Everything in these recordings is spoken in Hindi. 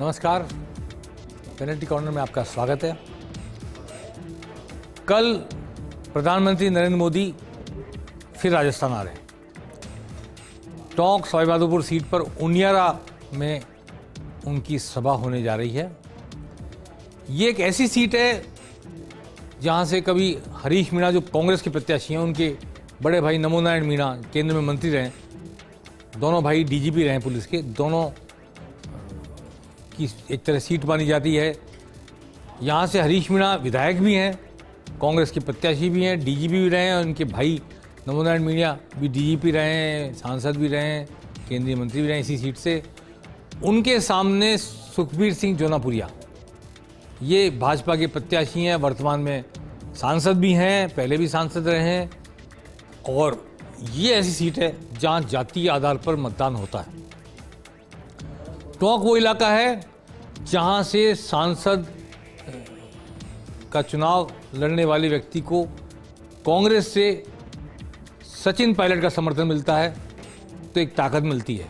नमस्कार, पेनल्टी कॉर्नर में आपका स्वागत है। कल प्रधानमंत्री नरेंद्र मोदी फिर राजस्थान आ रहे हैं। टोंक सवाईमाधोपुर सीट पर उनियारा में उनकी सभा होने जा रही है। ये एक ऐसी सीट है जहां से कभी हरीश मीणा जो कांग्रेस के प्रत्याशी हैं, उनके बड़े भाई नमो नारायण मीणा केंद्र में मंत्री रहे, दोनों भाई डीजीपी रहे पुलिस के, दोनों की एक तरह सीट मानी जाती है। यहाँ से हरीश मीणा विधायक भी हैं, कांग्रेस के प्रत्याशी भी हैं, डीजीपी भी रहे हैं, उनके भाई नमो नारायण मीणा भी डीजीपी रहे हैं, सांसद भी रहे हैं, केंद्रीय मंत्री भी रहे हैं इसी सीट से। उनके सामने सुखबीर सिंह जोनापुरिया, ये भाजपा के प्रत्याशी हैं, वर्तमान में सांसद भी हैं, पहले भी सांसद रहे हैं, और ये ऐसी सीट है जहाँ जातीय आधार पर मतदान होता है। टोंक वो इलाका है जहाँ से सांसद का चुनाव लड़ने वाले व्यक्ति को कांग्रेस से सचिन पायलट का समर्थन मिलता है तो एक ताकत मिलती है,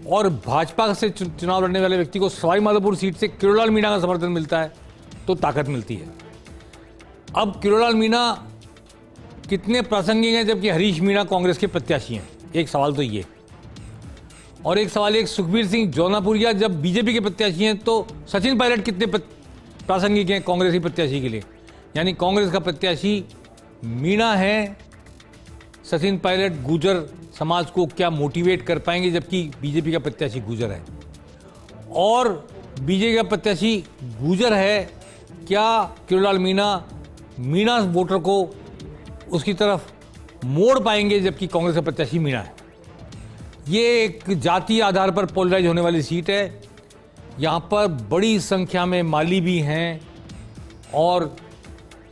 और भाजपा से चुनाव लड़ने वाले व्यक्ति को सवाईमाधोपुर सीट से किरोड़ीलाल मीणा का समर्थन मिलता है तो ताकत मिलती है। अब किरोड़ीलाल मीणा कितने प्रासंगिक हैं जबकि हरीश मीणा कांग्रेस के प्रत्याशी हैं? एक सवाल तो ये, और एक सवाल एक सुखबीर सिंह जोनापुरिया जब बीजेपी के प्रत्याशी हैं तो सचिन पायलट कितने प्रासंगिक हैं कांग्रेस के प्रत्याशी के लिए? यानी कांग्रेस का प्रत्याशी मीणा है, सचिन पायलट गुर्जर समाज को क्या मोटिवेट कर पाएंगे जबकि बीजेपी का प्रत्याशी गुर्जर है, और बीजेपी का प्रत्याशी गुर्जर है, क्या किरोड़ीलाल मीणा वोटर को उसकी तरफ मोड़ पाएंगे जबकि कांग्रेस का प्रत्याशी मीणा है? ये एक जातीय आधार पर पोलराइज होने वाली सीट है। यहाँ पर बड़ी संख्या में माली भी हैं, और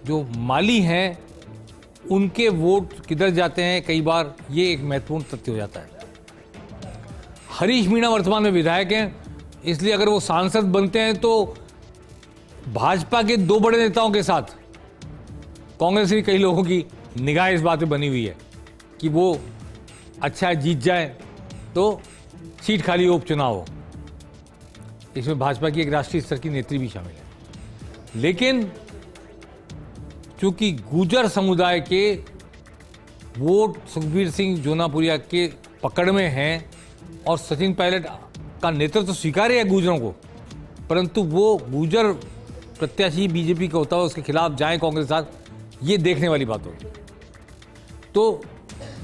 जो माली हैं उनके वोट किधर जाते हैं, कई बार ये एक महत्वपूर्ण तथ्य हो जाता है। हरीश मीणा वर्तमान में विधायक हैं, इसलिए अगर वो सांसद बनते हैं तो भाजपा के दो बड़े नेताओं के साथ कांग्रेस के कई लोगों की निगाह इस बात पे बनी हुई है कि वो अच्छा जीत जाए तो सीट खाली हो, उपचुनाव हो। इसमें भाजपा की एक राष्ट्रीय स्तर की नेत्री भी शामिल है। लेकिन चूंकि गुर्जर समुदाय के वोट सुखबीर सिंह जोनापुरिया के पकड़ में हैं और सचिन पायलट का नेतृत्व तो स्वीकार्य है गुर्जरों को, परंतु वो गुर्जर प्रत्याशी बीजेपी का होता है उसके खिलाफ जाए कांग्रेस के साथ, ये देखने वाली बात होगी। तो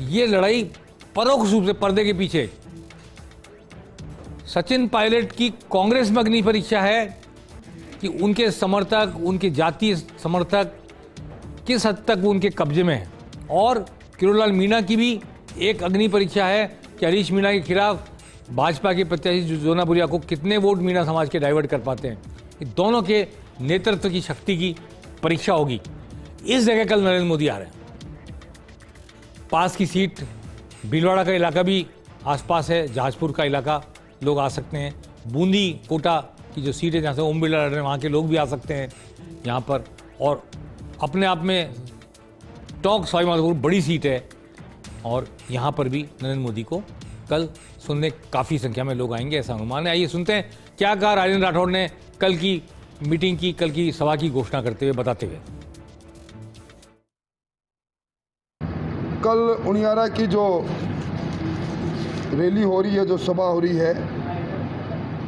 ये लड़ाई परोक्ष रूप से पर्दे के पीछे सचिन पायलट की कांग्रेस में अग्नि परीक्षा है कि उनके समर्थक, उनके जातीय समर्थक किस हद तक वो उनके कब्जे में है, और किरोड़ीलाल मीणा की भी एक अग्नि परीक्षा है कि हरीश मीणा के खिलाफ भाजपा के प्रत्याशी जोनापुरिया को कितने वोट मीणा समाज के डाइवर्ट कर पाते हैं। ये दोनों के नेतृत्व की शक्ति की परीक्षा होगी। इस जगह कल नरेंद्र मोदी आ रहे हैं। पास की सीट भीलवाड़ा का इलाका भी आसपास है, जहाजपुर का इलाका लोग आ सकते हैं, बूंदी कोटा की जो सीट है जहाँ से ओम बिरला लड़ रहे हैं वहाँ के लोग भी आ सकते हैं यहाँ पर, और अपने आप में टोंक सवाईमाधोपुर बड़ी सीट है, और यहाँ पर भी नरेंद्र मोदी को कल सुनने काफ़ी संख्या में लोग आएंगे, ऐसा अनुमान है। आइए सुनते हैं क्या कहा राजेंद्र राठौड़ ने कल की मीटिंग की, कल की सभा की घोषणा करते हुए, बताते हुए। कल उनियारा की जो रैली हो रही है, जो सभा हो रही है,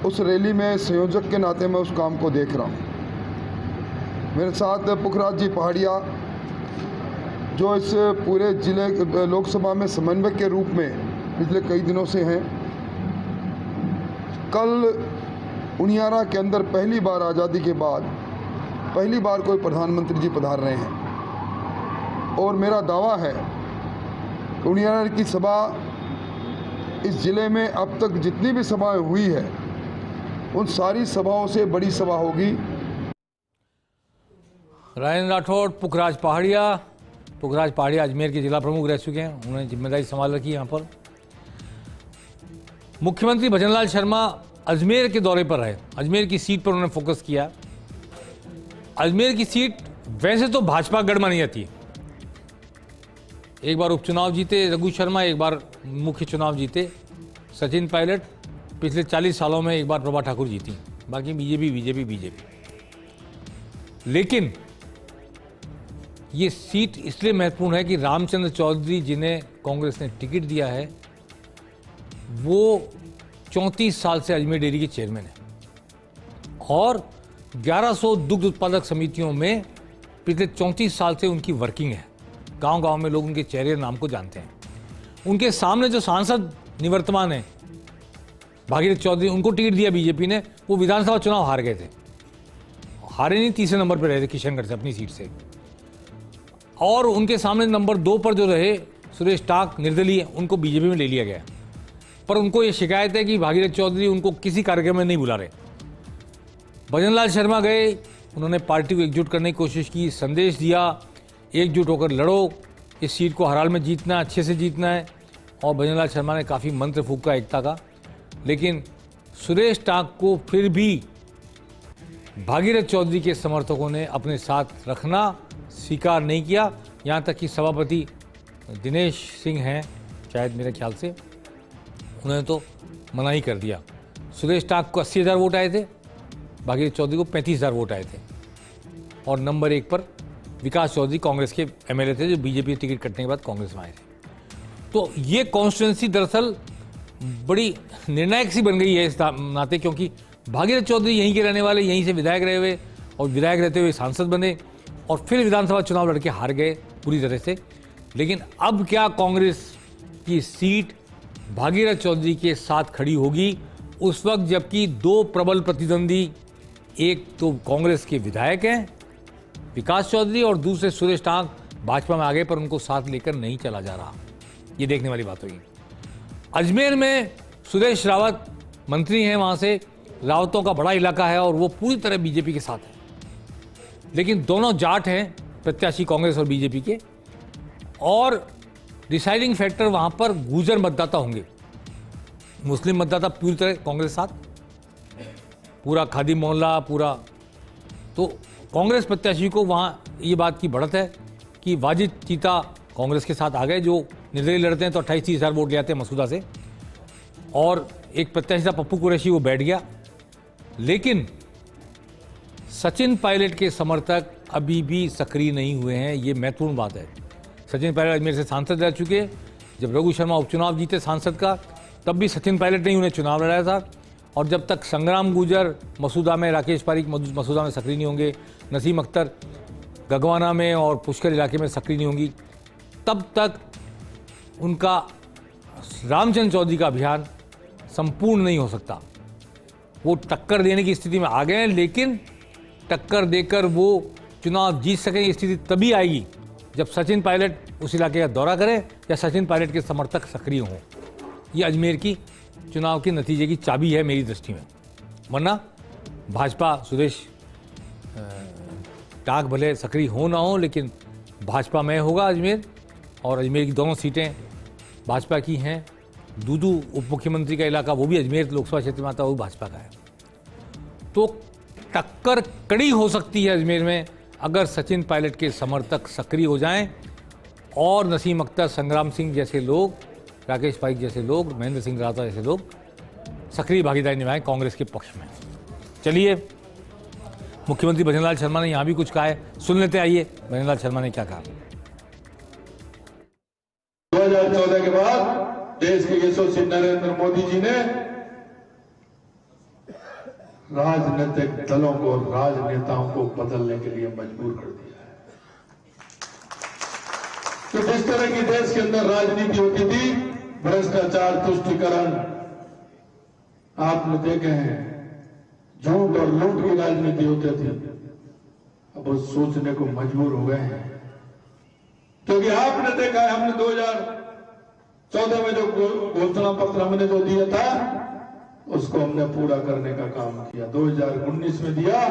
उस रैली में संयोजक के नाते मैं उस काम को देख रहा हूँ। मेरे साथ पुखराज जी पहाड़िया जो इस पूरे जिले लोकसभा में समन्वयक के रूप में पिछले कई दिनों से हैं। कल उनियारा के अंदर पहली बार आज़ादी के बाद पहली बार कोई प्रधानमंत्री जी पधार रहे हैं, और मेरा दावा है कि उनियारा की सभा इस जिले में अब तक जितनी भी सभाएं हुई है उन सारी सभाओं से बड़ी सभा होगी। राजेंद्र राठौड़, पुखराज पहाड़िया अजमेर के जिला प्रमुख रह चुके हैं, उन्होंने जिम्मेदारी संभाल रखी है। यहाँ पर मुख्यमंत्री भजनलाल शर्मा अजमेर के दौरे पर रहे, अजमेर की सीट पर उन्होंने फोकस किया। अजमेर की सीट वैसे तो भाजपा गढ़ मानी जाती है, एक बार उपचुनाव जीते रघु शर्मा, एक बार मुख्य चुनाव जीते सचिन पायलट, पिछले 40 सालों में एक बार प्रभा ठाकुर जीती, बाकी बीजेपी। लेकिन ये सीट इसलिए महत्वपूर्ण है कि रामचंद्र चौधरी जिन्हें कांग्रेस ने टिकट दिया है वो 34 साल से अजमेर डेयरी के चेयरमैन है और 1100 दुग्ध उत्पादक समितियों में पिछले 34 साल से उनकी वर्किंग है। गांव-गांव में लोग उनके चेहरे नाम को जानते हैं। उनके सामने जो सांसद निवर्तमान है भागीरथ चौधरी, उनको टिकट दिया बीजेपी ने, वो विधानसभा चुनाव हार गए थे। हारे नहीं, तीसरे नंबर पर रहे थे किशनगढ़ से अपनी सीट से। और उनके सामने नंबर 2 पर जो रहे सुरेश टाक निर्दलीय, उनको बीजेपी में ले लिया गया। पर उनको ये शिकायत है कि भागीरथ चौधरी उनको किसी कार्यक्रम में नहीं बुला रहे। भजनलाल शर्मा गए, उन्होंने पार्टी को एकजुट करने की कोशिश की, संदेश दिया एकजुट होकर लड़ो, इस सीट को हर हाल में जीतना है, अच्छे से जीतना है। और भजनलाल शर्मा ने काफ़ी मंत्र फूंका एकता का, लेकिन सुरेश टाक को फिर भी भागीरथ चौधरी के समर्थकों ने अपने साथ रखना स्वीकार नहीं किया। यहाँ तक कि सभापति दिनेश सिंह हैं शायद मेरे ख्याल से, उन्होंने तो मना ही कर दिया। सुरेश टाक को 80,000 वोट आए थे, भागीरथ चौधरी को 35,000 वोट आए थे। और नंबर 1 पर विकास चौधरी कांग्रेस के एमएलए थे जो बीजेपी टिकट कटने के बाद कांग्रेस में आए थे। तो ये कॉन्स्टिट्यूंसी दरअसल बड़ी निर्णायक सी बन गई है इस नाते, क्योंकि भागीरथ चौधरी यहीं के रहने वाले, यहीं से विधायक रहे हुए और विधायक रहते हुए सांसद बने और फिर विधानसभा चुनाव लड़के हार गए पूरी तरह से। लेकिन अब क्या कांग्रेस की सीट भागीरथ चौधरी के साथ खड़ी होगी उस वक्त जबकि 2 प्रबल प्रतिद्वंदी, एक तो कांग्रेस के विधायक हैं विकास चौधरी और दूसरे सुरेश टाक भाजपा में आ गए, पर उनको साथ लेकर नहीं चला जा रहा। ये देखने वाली बात होगी। अजमेर में सुरेश रावत मंत्री हैं, वहाँ से रावतों का बड़ा इलाका है और वो पूरी तरह बीजेपी के साथ है। लेकिन दोनों जाट हैं प्रत्याशी कांग्रेस और बीजेपी के, और डिसाइडिंग फैक्टर वहाँ पर गुर्जर मतदाता होंगे। मुस्लिम मतदाता पूरी तरह कांग्रेस साथ, पूरा खादी मोहल्ला पूरा। तो कांग्रेस प्रत्याशी को वहाँ ये बात की बढ़त है कि वाजिद चीता कांग्रेस के साथ आ गए, जो निर्दलीय लड़ते हैं तो 28,000 वोट ले आते हैं मसूदा से, और एक प्रत्याशी था पप्पू कुरैशी, वो बैठ गया। लेकिन सचिन पायलट के समर्थक अभी भी सक्रिय नहीं हुए हैं, ये महत्वपूर्ण बात है। सचिन पायलट अजमेर से सांसद रह चुके। जब रघु शर्मा उपचुनाव जीते सांसद का, तब भी सचिन पायलट ने उन्हें चुनाव लड़ाया था। और जब तक संग्राम गुर्जर मसूदा में, राकेश पारीक मसूदा में सक्रिय नहीं होंगे, नसीम अख्तर गगवाना में और पुष्कर इलाके में सक्रिय नहीं होंगी, तब तक उनका रामचंद्र चौधरी का अभियान संपूर्ण नहीं हो सकता। वो टक्कर देने की स्थिति में आ गए हैं, लेकिन टक्कर देकर वो चुनाव जीत सकें स्थिति तभी आएगी जब सचिन पायलट उस इलाके का दौरा करें या सचिन पायलट के समर्थक सक्रिय हों। ये अजमेर की चुनाव के नतीजे की चाबी है मेरी दृष्टि में। वरना भाजपा सुरेश टाक भले सक्रिय हो ना हो, लेकिन भाजपा में होगा अजमेर, और अजमेर की दोनों सीटें भाजपा की हैं। दूदू उप मुख्यमंत्री का इलाका वो भी अजमेर लोकसभा क्षेत्र में आता है, वो भाजपा का है। तो टक्कर कड़ी हो सकती है अजमेर में अगर सचिन पायलट के समर्थक सक्रिय हो जाएं और नसीम अख्तर, संग्राम सिंह जैसे लोग, राकेश पारीक जैसे लोग, महेंद्र सिंह राठौर जैसे लोग सक्रिय भागीदारी निभाएं कांग्रेस के पक्ष में। चलिए, मुख्यमंत्री भजनलाल शर्मा ने यहाँ भी कुछ कहा है, सुन लेते आइए भजनलाल शर्मा ने क्या कहा। 2014 के बाद देश के यशस्वी नरेंद्र मोदी जी ने राजनीतिक दलों को, राजनेताओं को बदलने के लिए मजबूर कर दिया है। तो जिस तरह की देश के अंदर राजनीति होती थी, भ्रष्टाचार, तुष्टीकरण, आपने देखे हैं, झूठ और लूट की राजनीति होती थी, अब वो सोचने को मजबूर हो गए हैं। क्योंकि आपने देखा है, हमने 2014 में जो घोषणा पत्र हमने जो दिया था उसको हमने पूरा करने का काम किया। 2019 में दिया,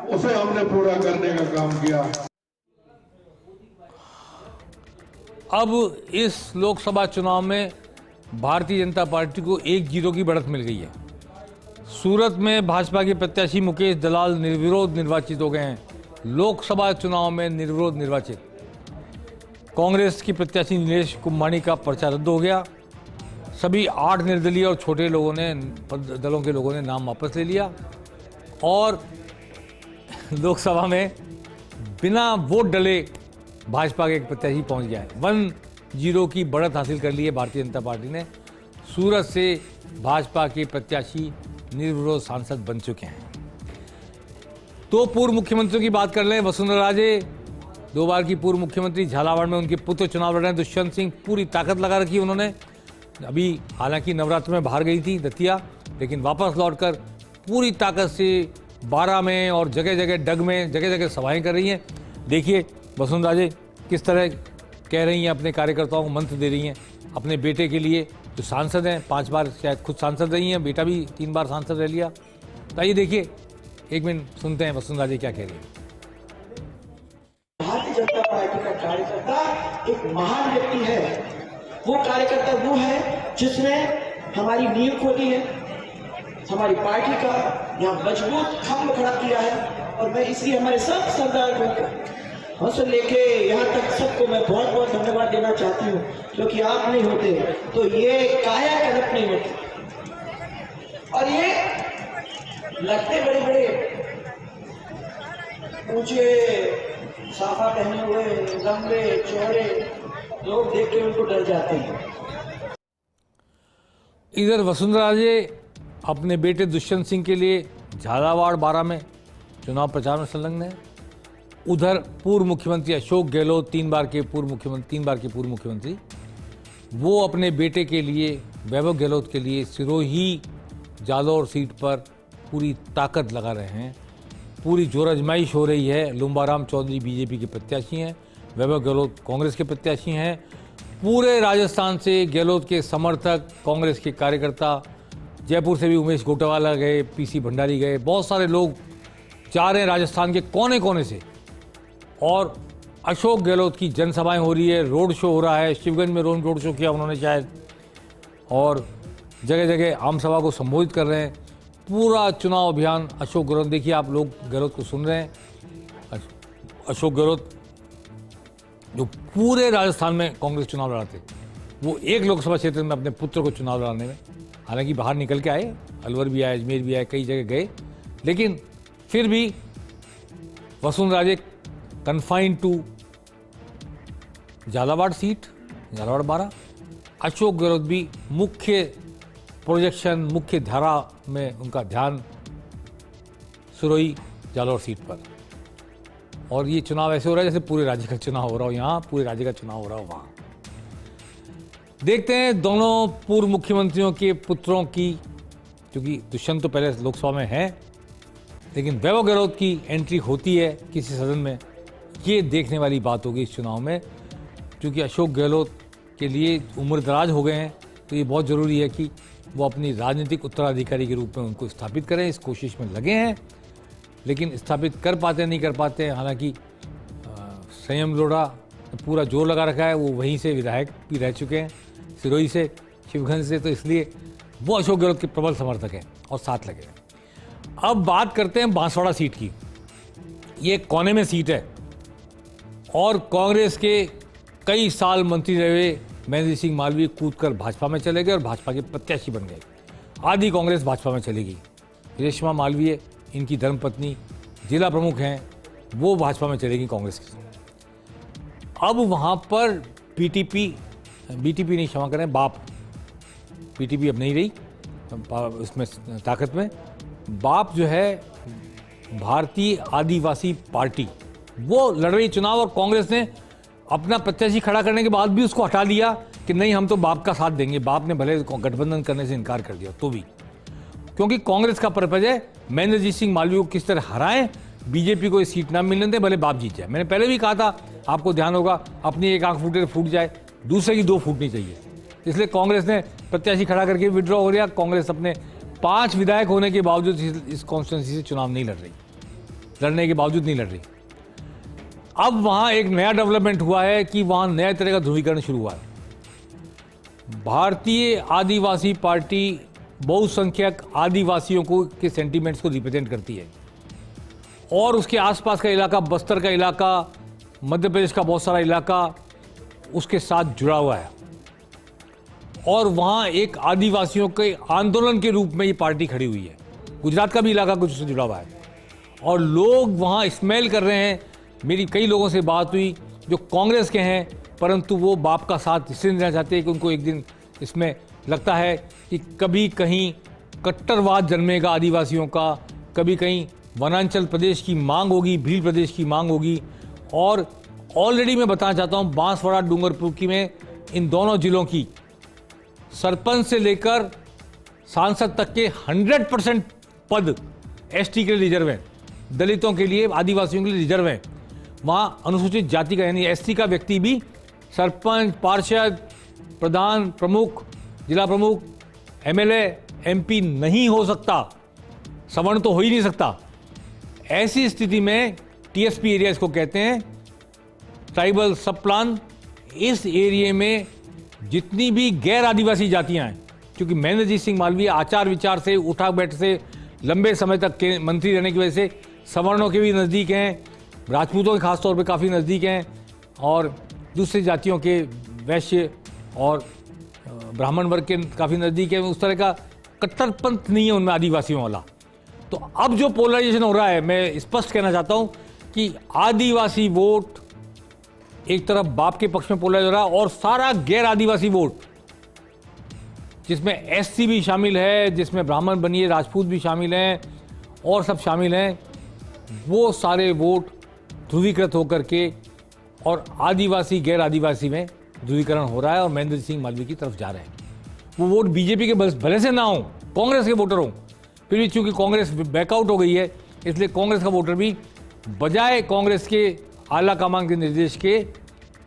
उसे हमने पूरा करने का काम किया। अब इस लोकसभा चुनाव में भारतीय जनता पार्टी को 1-0 की बढ़त मिल गई है। सूरत में भाजपा के प्रत्याशी मुकेश दलाल निर्विरोध निर्वाचित हो गए हैं, लोकसभा चुनाव में निर्विरोध निर्वाचित। कांग्रेस की प्रत्याशी नीलेश कुंभानी का पर्चा रद्द हो गया। सभी 8 निर्दलीय और छोटे लोगों ने, दलों के लोगों ने नाम वापस ले लिया और लोकसभा में बिना वोट डले भाजपा के एक प्रत्याशी पहुंच गया है। 1-0 की बढ़त हासिल कर ली है भारतीय जनता पार्टी ने। सूरत से भाजपा के प्रत्याशी निर्विरोध सांसद बन चुके हैं। तो पूर्व मुख्यमंत्रियों की बात कर लें। वसुंधरा राजे 2 बार की पूर्व मुख्यमंत्री, झालावाड़ में उनके पुत्र चुनाव लड़ रहे हैं। दुष्यंत सिंह पूरी ताकत लगा रखी उन्होंने। अभी हालांकि नवरात्र में बाहर गई थी दतिया, लेकिन वापस लौटकर पूरी ताकत से 12 में और जगह जगह डग में जगह जगह सभाएं कर रही हैं। देखिए वसुंधरा राजे किस तरह कह रही हैं, अपने कार्यकर्ताओं को मंत्र दे रही हैं अपने बेटे के लिए, जो सांसद हैं, 5 बार शायद खुद सांसद रही हैं, बेटा भी 3 बार सांसद रह लिया। तो आइए देखिए, 1 मिनट सुनते हैं वसुंधरा राजे क्या कह रही है। भारतीय जनता पार्टी का कार्यकर्ता एक महान व्यक्ति है। वो कार्यकर्ता वो है जिसने हमारी नींव खोली है, हमारी पार्टी का यहाँ मजबूत खंभ खड़ा किया है। और मैं इसलिए हमारे सब सरदार को से लेके यहाँ तक सबको मैं बहुत बहुत धन्यवाद देना चाहती हूँ, क्योंकि आप नहीं होते तो ये कायाकल्प नहीं होती। और ये लगते बड़े बड़े ऊंचे साफा पहने हुए लंबे चौड़े लोग देख के उनको डर जाते हैं। इधर वसुंधरा राजे अपने बेटे दुष्यंत सिंह के लिए झालावाड़ 12 में चुनाव प्रचार में संलग्न है। उधर पूर्व मुख्यमंत्री अशोक गहलोत 3 बार के पूर्व मुख्यमंत्री, वो अपने बेटे के लिए, वैभव गहलोत के लिए सिरोही जालौर सीट पर पूरी ताकत लगा रहे हैं। पूरी जोर आजमाइश हो रही है। लुम्बाराम चौधरी बीजेपी के प्रत्याशी हैं, वैभव गहलोत कांग्रेस के प्रत्याशी हैं। पूरे राजस्थान से गहलोत के समर्थक, कांग्रेस के कार्यकर्ता, जयपुर से भी उमेश गोटावाला गए, पीसी भंडारी गए, बहुत सारे लोग जा रहे हैं राजस्थान के कोने कोने से। और अशोक गहलोत की जनसभाएं हो रही है, रोड शो हो रहा है। शिवगंज में रोड शो किया उन्होंने शायद, और जगह जगह आम सभा को संबोधित कर रहे हैं। पूरा चुनाव अभियान अशोक गहलोत, देखिए आप लोग गहलोत को सुन रहे हैं। अशोक गहलोत जो पूरे राजस्थान में कांग्रेस चुनाव लड़ाते, वो एक लोकसभा क्षेत्र में अपने पुत्र को चुनाव लड़ाने में, हालांकि बाहर निकल के आए, अलवर भी आए, अजमेर भी आए, कई जगह गए, लेकिन फिर भी Vasundhara Raje confined to Jhalawar seat, Jhalawar 12। Ashok Gehlot भी मुख्य प्रोजेक्शन, मुख्य धारा में उनका ध्यान सिरोही जालौर सीट पर। और ये चुनाव ऐसे हो रहा है जैसे पूरे राज्य का चुनाव हो रहा हो, यहाँ पूरे राज्य का चुनाव हो रहा हो वहाँ। देखते हैं दोनों पूर्व मुख्यमंत्रियों के पुत्रों की, क्योंकि दुष्यंत तो पहले लोकसभा में है, लेकिन वैभव गहलोत की एंट्री होती है किसी सदन में, ये देखने वाली बात होगी इस चुनाव में। क्योंकि अशोक गहलोत के लिए उम्रदराज हो गए हैं, तो ये बहुत ज़रूरी है कि वो अपनी राजनीतिक उत्तराधिकारी के रूप में उनको स्थापित करें। इस कोशिश में लगे हैं, लेकिन स्थापित कर पाते नहीं कर पाते। हालांकि संयम लोढ़ा पूरा जोर लगा रखा है, वो वहीं से विधायक भी रह चुके हैं, सिरोही से, शिवगंज से, तो इसलिए वो अशोक गहलोत के प्रबल समर्थक हैं और साथ लगे हैं। अब बात करते हैं बांसवाड़ा सीट की। ये कोने में सीट है और कांग्रेस के कई साल मंत्री रहे महेंद्र सिंह मालवीय कूदकर भाजपा में चले गए और भाजपा के प्रत्याशी बन गए। आधी कांग्रेस भाजपा में चलेगी। रेशमा मालवीय, इनकी धर्मपत्नी, जिला प्रमुख हैं, वो भाजपा में चलेगी कांग्रेस के साथ। अब वहाँ पर बीटीपी नहीं, क्षमा करें, बाप, पीटीपी अब नहीं रही उसमें ताकत में। बाप जो है भारतीय आदिवासी पार्टी, वो लड़ रही चुनाव, और कांग्रेस ने अपना प्रत्याशी खड़ा करने के बाद भी उसको हटा दिया कि नहीं, हम तो बाप का साथ देंगे। बाप ने भले गठबंधन करने से इनकार कर दिया तो भी, क्योंकि कांग्रेस का पर्पज है महेंद्र सिंह मालवीय को किस तरह हराएं, बीजेपी को ये सीट ना मिलने दें, भले बाप जीत जाए। मैंने पहले भी कहा था, आपको ध्यान होगा, अपनी एक आंख फूटे फूट जाए, दूसरे की 2 फूटनी चाहिए। इसलिए कांग्रेस ने प्रत्याशी खड़ा करके विड्रॉ हो गया। कांग्रेस अपने 5 विधायक होने के बावजूद इस कॉन्स्टिट्यूंसी से चुनाव नहीं लड़ रही, लड़ने के बावजूद नहीं लड़ रही। अब वहां एक नया डेवलपमेंट हुआ है कि वहां नया तरह का ध्रुवीकरण शुरू हुआ है। भारतीय आदिवासी पार्टी बहुसंख्यक आदिवासियों को के सेंटीमेंट्स को रिप्रेजेंट करती है, और उसके आसपास का इलाका, बस्तर का इलाका, मध्य प्रदेश का बहुत सारा इलाका उसके साथ जुड़ा हुआ है। और वहाँ एक आदिवासियों के आंदोलन के रूप में ये पार्टी खड़ी हुई है। गुजरात का भी इलाका कुछ उससे जुड़ा हुआ है और लोग वहाँ स्मेल कर रहे हैं। मेरी कई लोगों से बात हुई जो कांग्रेस के हैं, परंतु वो बाप का साथ इसलिए नहीं देना चाहते कि उनको एक दिन इसमें लगता है कि कभी कहीं कट्टरवाद जन्मेगा आदिवासियों का, कभी कहीं वनांचल प्रदेश की मांग होगी, भील प्रदेश की मांग होगी। और ऑलरेडी मैं बताना चाहता हूँ, बांसवाड़ा डूंगरपुर की में इन दोनों जिलों की सरपंच से लेकर सांसद तक के 100% पद एसटी के लिए रिजर्व हैं, दलितों के लिए, आदिवासियों के लिए रिजर्व हैं। वहाँ अनुसूचित जाति का यानी एसटी का व्यक्ति भी सरपंच, पार्षद, प्रधान, प्रमुख, जिला प्रमुख, एमएलए, एमपी नहीं हो सकता, सवर्ण तो हो ही नहीं सकता। ऐसी स्थिति में टीएसपी एरिया इसको कहते हैं, ट्राइबल सब प्लान। इस एरिया में जितनी भी गैर आदिवासी जातियां हैं, क्योंकि महेंद्रजीत सिंह मालवीय आचार विचार से, उठा बैठ से, लंबे समय तक के मंत्री रहने की वजह से सवर्णों के भी नज़दीक हैं, राजपूतों के खासतौर पे काफ़ी नज़दीक हैं और दूसरी जातियों के वैश्य और ब्राह्मण वर्ग के काफ़ी नज़दीक है। उस तरह का कट्टरपंथ नहीं है उनमें आदिवासियों वाला। तो अब जो पोलराइजेशन हो रहा है, मैं स्पष्ट कहना चाहता हूं कि आदिवासी वोट एक तरफ बाप के पक्ष में पोलराइज हो रहा है और सारा गैर आदिवासी वोट, जिसमें एससी भी शामिल है, जिसमें ब्राह्मण बनिए राजपूत भी शामिल हैं और सब शामिल हैं, वो सारे वोट ध्रुवीकृत होकर के और आदिवासी गैर आदिवासी में ध्रुवीकरण हो रहा है और महेंद्र सिंह मालवीय की तरफ जा रहे हैं। वो वोट बीजेपी के भले से ना हो, कांग्रेस के वोटर हों, फिर भी चूंकि कांग्रेस बैकआउट हो गई है, इसलिए कांग्रेस का वोटर भी बजाय कांग्रेस के आला कमान के निर्देश के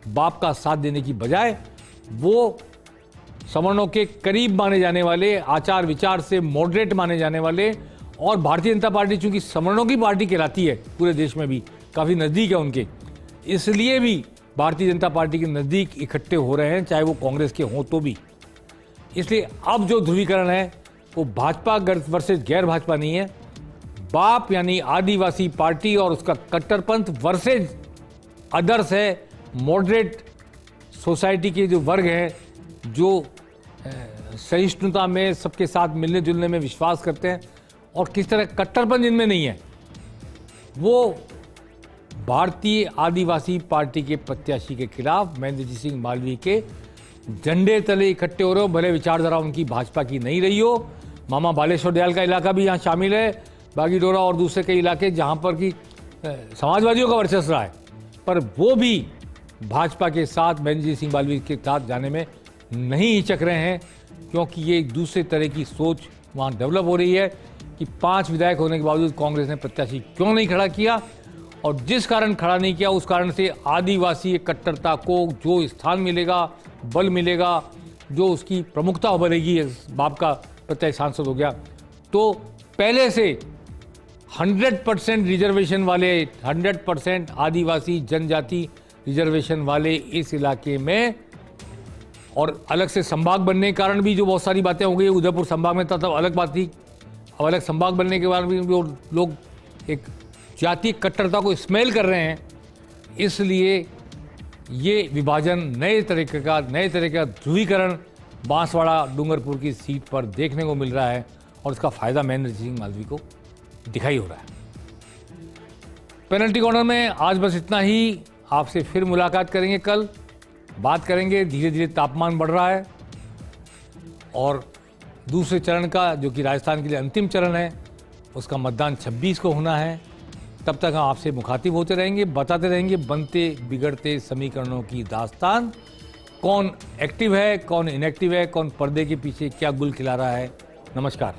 बाप का साथ देने की बजाय वो सवर्णों के करीब माने जाने वाले, आचार विचार से मॉडरेट माने जाने वाले, और भारतीय जनता पार्टी चूंकि सवर्णों की पार्टी कहलाती है पूरे देश में भी, काफ़ी नज़दीक है उनके, इसलिए भी भारतीय जनता पार्टी के नज़दीक इकट्ठे हो रहे हैं, चाहे वो कांग्रेस के हों तो भी। इसलिए अब जो ध्रुवीकरण है वो भाजपा वर्सेज गैर भाजपा नहीं है, बाप यानी आदिवासी पार्टी और उसका कट्टरपंथ वर्सेज अदर्स है, मॉडरेट सोसाइटी के जो वर्ग हैं, जो सहिष्णुता में, सबके साथ मिलने जुलने में विश्वास करते हैं और किस तरह कट्टरपंथ जिनमें नहीं है, वो भारतीय आदिवासी पार्टी के प्रत्याशी के खिलाफ महेंद्रजीत सिंह मालवीय के झंडे तले इकट्ठे हो रहे हो। भले विचारधारा उनकी भाजपा की नहीं रही हो, मामा बालेश्वर दयाल का इलाका भी यहाँ शामिल है, बागीडोरा और दूसरे कई इलाके जहाँ पर कि समाजवादियों का वर्चस्व रहा है, पर वो भी भाजपा के साथ महेंद्रजीत सिंह मालवीय के साथ जाने में नहीं हिचक रहे हैं, क्योंकि ये एक दूसरे तरह की सोच वहाँ डेवलप हो रही है कि 5 विधायक होने के बावजूद कांग्रेस ने प्रत्याशी क्यों नहीं खड़ा किया, और जिस कारण खड़ा नहीं किया उस कारण से आदिवासी कट्टरता को जो स्थान मिलेगा, बल मिलेगा, जो उसकी प्रमुखता बढ़ेगी, बाप का प्रत्याशी सांसद हो गया, तो पहले से 100% रिजर्वेशन वाले, 100% आदिवासी जनजाति रिजर्वेशन वाले इस इलाके में, और अलग से संभाग बनने के कारण भी जो बहुत सारी बातें हो गई, उदयपुर संभाग में था तब अलग बात थी, अब अलग संभाग बनने के बाद भी लोग एक जातीय कट्टरता को स्मेल कर रहे हैं, इसलिए ये विभाजन नए तरीके का ध्रुवीकरण बांसवाड़ा डूंगरपुर की सीट पर देखने को मिल रहा है और इसका फायदा महेंद्र सिंह मालवीय को दिखाई हो रहा है। पेनल्टी कॉर्नर में आज बस इतना ही। आपसे फिर मुलाकात करेंगे कल, बात करेंगे। धीरे धीरे तापमान बढ़ रहा है और दूसरे चरण का, जो कि राजस्थान के लिए अंतिम चरण है, उसका मतदान 26 को होना है। तब तक हम आपसे मुखातिब होते रहेंगे, बताते रहेंगे बनते बिगड़ते समीकरणों की दास्तान, कौन एक्टिव है, कौन इनएक्टिव है, कौन पर्दे के पीछे क्या गुल खिला रहा है। नमस्कार।